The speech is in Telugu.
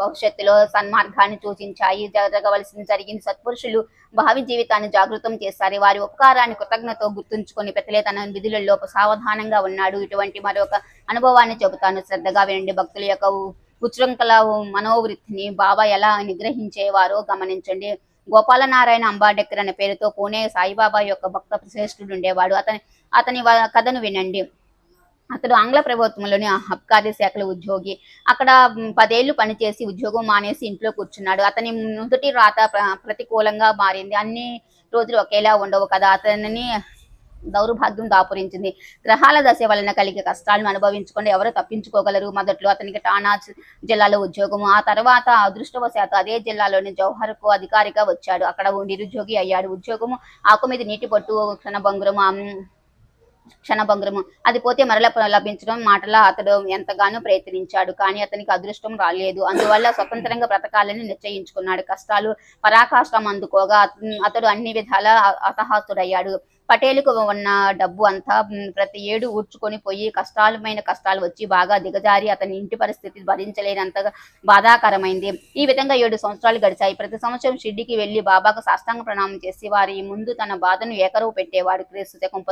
భవిష్యత్తులో సన్మార్గాన్ని సూచించాయి. జరిగిన సత్పురుషులు భావి జీవితాన్ని జాగృతం చేశారు. వారి ఉపకారాన్ని కృతజ్ఞతతో గుర్తుంచుకొని ప్రతిలే తన విధులలో సావధానంగా ఉన్నాడు. ఇటువంటి మరొక అనుభవాన్ని చెబుతాను, శ్రద్ధగా వినండి. భక్తుల యొక్క ఉచ్ఛృంఖల మనోవృత్తిని బాబా ఎలా నిగ్రహించేవారో గమనించండి. గోపాలనారాయణ అంబాడెక్కర్ అనే పేరుతో పూణే సాయిబాబా యొక్క భక్త శ్రేష్ఠుడు ఉండేవాడు. అతని కథను వినండి. అతడు ఆంగ్ల ప్రభుత్వంలోని అబ్కారీ శాఖల ఉద్యోగి. అక్కడ 10 ఏళ్లు పనిచేసి ఉద్యోగం మానేసి ఇంట్లో కూర్చున్నాడు. అతని మొదటి రాత ప్రతికూలంగా మారింది. అన్ని రోజులు ఒకేలా ఉండవు కదా. అతనిని దౌర్భాగ్యం దాపురించింది. గ్రహాల దశ వలన కలిగే కష్టాలను అనుభవించుకొని ఎవరు తప్పించుకోగలరు? మొదట్లో అతనికి టానా జిల్లాలో ఉద్యోగము. ఆ తర్వాత అదృష్టవశాత్తు అదే జిల్లాలోని జౌహర్కు అధికారిగా వచ్చాడు. అక్కడ నిరుద్యోగి అయ్యాడు. ఉద్యోగము ఆకు మీద నీటి పట్టు, క్షణభంగురము. అది పోతే మరల లభించడం మాటలా అతడు ఎంతగానో ప్రయత్నించాడు. కానీ అతనికి అదృష్టం రాలేదు. అందువల్ల స్వతంత్రంగా బ్రతకాలని నిశ్చయించుకున్నాడు. కష్టాలు పరాకాష్ఠం అందుకోగా అతడు అన్ని విధాల హతాహతుడయ్యాడు. పటేలుకు ఉన్న డబ్బు అంతా ప్రతి ఏడు ఊడ్చుకొని పోయి కష్టాలు వచ్చి బాగా దిగజారి అతని ఇంటి పరిస్థితి భరించలేనంతగా బాధాకరమైంది. ఈ విధంగా 7 సంవత్సరాలు గడిచాయి. ప్రతి సంవత్సరం షిర్డీకి వెళ్లి బాబాకు సాష్టాంగ ప్రణామం చేసి వారి ముందు తన బాధను ఏకరువు పెట్టేవాడు. క్రీస్తు శకం